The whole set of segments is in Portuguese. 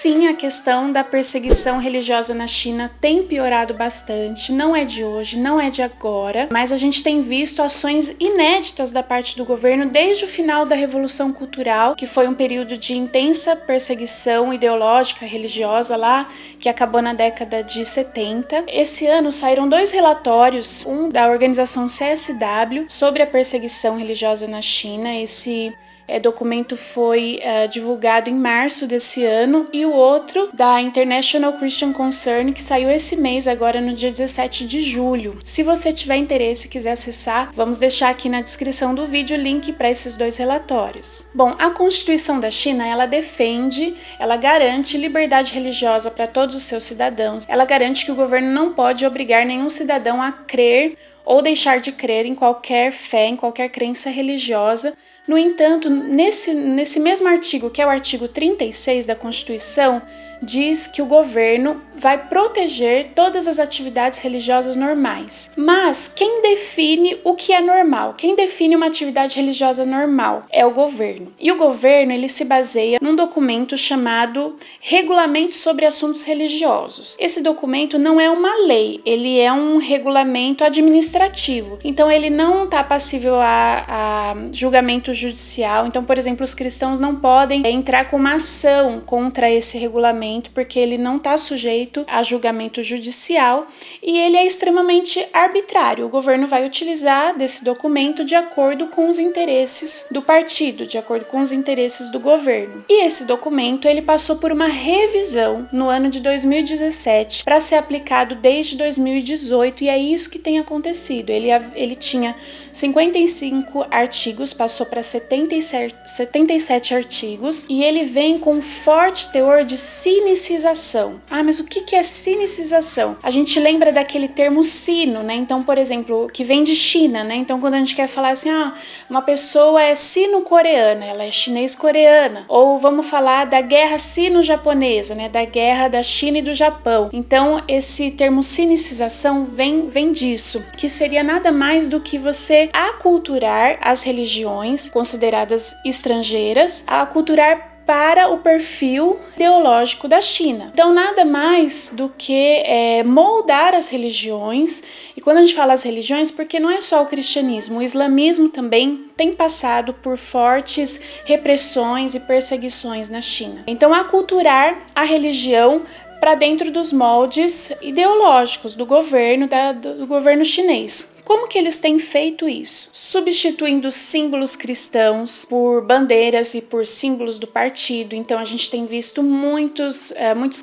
sim, a questão da perseguição religiosa na China tem piorado bastante, não é de hoje, não é de agora, mas a gente tem visto ações inéditas da parte do governo desde o final da Revolução Cultural, que foi um período de intensa perseguição ideológica religiosa lá, que acabou na década de 70. Esse ano saíram 2 relatórios, um da organização CSW sobre a perseguição religiosa na China. Esse documento foi divulgado em março desse ano, e o outro da International Christian Concern, que saiu esse mês, agora no dia 17 de julho. Se você tiver interesse e quiser acessar, vamos deixar aqui na descrição do vídeo o link para esses 2 relatórios. Bom, a Constituição da China, ela garante liberdade religiosa para todos os seus cidadãos. Ela garante que o governo não pode obrigar nenhum cidadão a crer ou deixar de crer em qualquer fé, em qualquer crença religiosa. No entanto, nesse mesmo artigo, que é o artigo 36 da Constituição, diz que o governo vai proteger todas as atividades religiosas normais. Mas quem define o que é normal? Quem define uma atividade religiosa normal? É o governo. E o governo, ele se baseia num documento chamado Regulamento sobre Assuntos Religiosos. Esse documento não é uma lei, ele é um regulamento administrativo. Então, ele não está passível a julgamento judicial. Então, por exemplo, os cristãos não podem entrar com uma ação contra esse regulamento, porque ele não está sujeito a julgamento judicial e ele é extremamente arbitrário. O governo vai utilizar desse documento de acordo com os interesses do partido, de acordo com os interesses do governo. E esse documento, ele passou por uma revisão no ano de 2017 para ser aplicado desde 2018, e é isso que tem acontecido. Ele tinha 55 artigos, passou para 77 artigos, e ele vem com um forte teor de sinicização. Mas o que é sinicização? A gente lembra daquele termo sino, né? Então, por exemplo, que vem de China, né? Então, quando a gente quer falar assim, uma pessoa é sino-coreana, ela é chinês-coreana. Ou vamos falar da guerra sino-japonesa, né? Da guerra da China e do Japão. Então, esse termo sinicização vem disso, que seria nada mais do que você aculturar as religiões consideradas estrangeiras, aculturar para o perfil ideológico da China. Então, nada mais do que moldar as religiões. E quando a gente fala as religiões, porque não é só o cristianismo, o islamismo também tem passado por fortes repressões e perseguições na China. Então, aculturar a religião para dentro dos moldes ideológicos do governo chinês. Como que eles têm feito isso? Substituindo símbolos cristãos por bandeiras e por símbolos do partido. Então, a gente tem visto muitos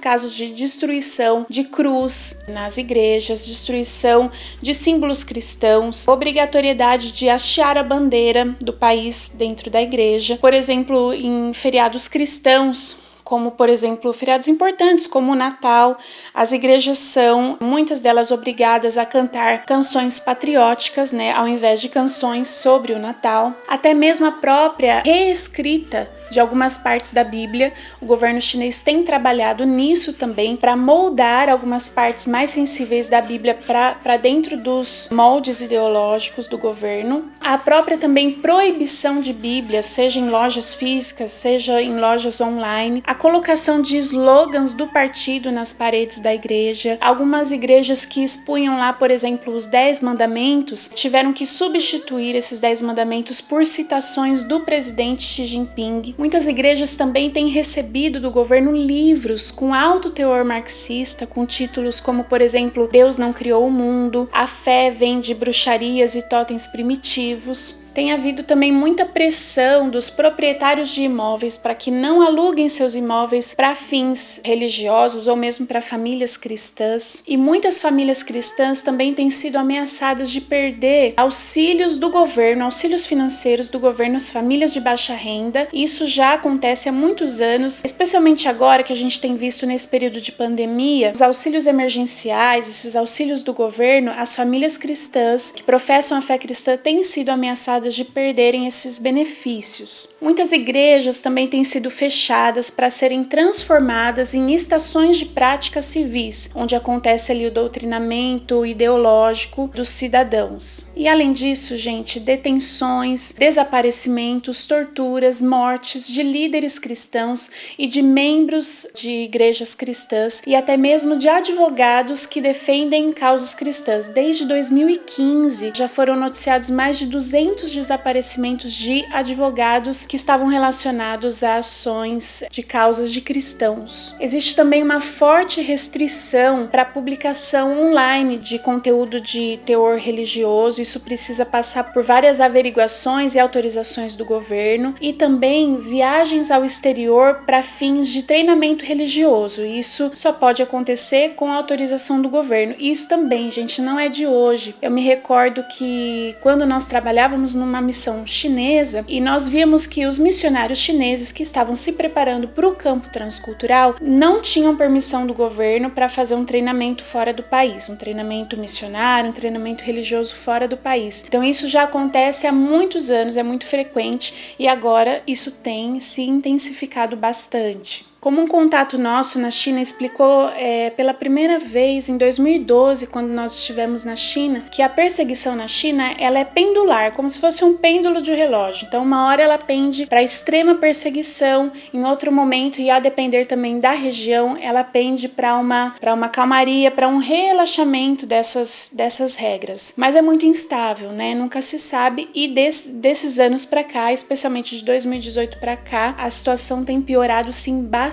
casos de destruição de cruz nas igrejas, destruição de símbolos cristãos, obrigatoriedade de hastear a bandeira do país dentro da igreja. Por exemplo, em feriados cristãos, como, por exemplo, feriados importantes, como o Natal, as igrejas são, muitas delas, obrigadas a cantar canções patrióticas, né, ao invés de canções sobre o Natal. Até mesmo a própria reescrita de algumas partes da Bíblia, o governo chinês tem trabalhado nisso também, para moldar algumas partes mais sensíveis da Bíblia para dentro dos moldes ideológicos do governo. A própria também proibição de Bíblia, seja em lojas físicas, seja em lojas online, a colocação de slogans do partido nas paredes da igreja. Algumas igrejas que expunham lá, por exemplo, os 10 mandamentos, tiveram que substituir esses 10 mandamentos por citações do presidente Xi Jinping. Muitas igrejas também têm recebido do governo livros com alto teor marxista, com títulos como, por exemplo, Deus não criou o mundo, a fé vem de bruxarias e totens primitivos. Tem havido também muita pressão dos proprietários de imóveis para que não aluguem seus imóveis para fins religiosos ou mesmo para famílias cristãs. E muitas famílias cristãs também têm sido ameaçadas de perder auxílios do governo, auxílios financeiros do governo às famílias de baixa renda. Isso já acontece há muitos anos, especialmente agora que a gente tem visto nesse período de pandemia, os auxílios emergenciais, esses auxílios do governo, as famílias cristãs que professam a fé cristã têm sido ameaçadas ameaçadas de perderem esses benefícios. Muitas igrejas também têm sido fechadas para serem transformadas em estações de práticas civis, onde acontece ali o doutrinamento ideológico dos cidadãos. E além disso, gente, detenções, desaparecimentos, torturas, mortes de líderes cristãos e de membros de igrejas cristãs e até mesmo de advogados que defendem causas cristãs. Desde 2015 já foram noticiados mais de 200 desaparecimentos de advogados que estavam relacionados a ações de causas de cristãos. Existe também uma forte restrição para a publicação online de conteúdo de teor religioso. Isso precisa passar por várias averiguações e autorizações do governo, e também viagens ao exterior para fins de treinamento religioso. Isso só pode acontecer com a autorização do governo. Isso também, gente, não é de hoje. Eu me recordo que quando nós trabalhávamos numa missão chinesa e nós víamos que os missionários chineses que estavam se preparando para o campo transcultural não tinham permissão do governo para fazer um treinamento fora do país, um treinamento missionário, um treinamento religioso fora do país. Então isso já acontece há muitos anos, é muito frequente, e agora isso tem se intensificado bastante. Como um contato nosso na China explicou pela primeira vez em 2012, quando nós estivemos na China, que a perseguição na China ela é pendular, como se fosse um pêndulo de relógio. Então, uma hora ela pende para extrema perseguição, em outro momento, e a depender também da região, ela pende para uma calmaria, para um relaxamento dessas regras. Mas é muito instável, né? Nunca se sabe, e desses anos para cá, especialmente de 2018 para cá, a situação tem piorado sim bastante.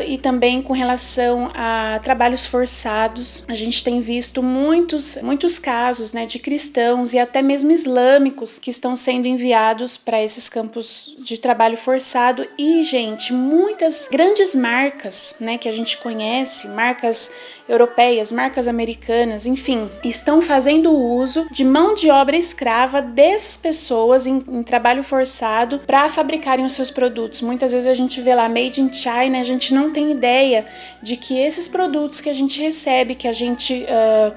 E também com relação a trabalhos forçados, a gente tem visto muitos casos, né, de cristãos e até mesmo islâmicos que estão sendo enviados para esses campos de trabalho forçado. E, gente, muitas grandes marcas, né, que a gente conhece, marcas europeias, marcas americanas, enfim, estão fazendo uso de mão de obra escrava dessas pessoas em trabalho forçado para fabricarem os seus produtos. Muitas vezes a gente vê lá Made in China, a gente não tem ideia de que esses produtos que a gente recebe, que a gente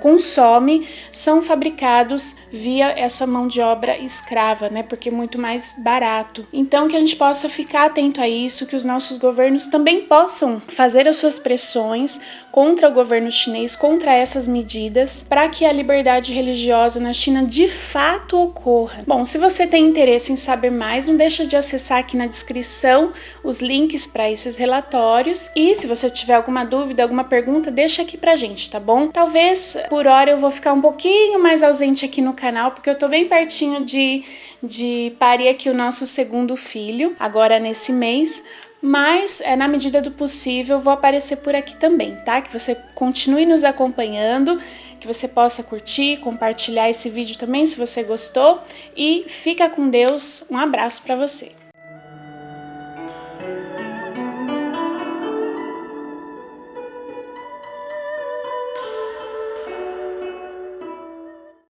consome, são fabricados via essa mão de obra escrava, né? Porque é muito mais barato. Então, que a gente possa ficar atento a isso, que os nossos governos também possam fazer as suas pressões contra o governo chinês, contra essas medidas, para que a liberdade religiosa na China de fato ocorra. Bom, se você tem interesse em saber mais, não deixa de acessar aqui na descrição os links para esses relatórios, e se você tiver alguma dúvida, alguma pergunta, deixa aqui pra gente, tá bom? Talvez por hora eu vou ficar um pouquinho mais ausente aqui no canal, porque eu tô bem pertinho de parir aqui o nosso segundo filho, agora nesse mês, mas na medida do possível vou aparecer por aqui também, tá? Que você continue nos acompanhando, que você possa curtir, compartilhar esse vídeo também se você gostou, e fica com Deus, um abraço pra você.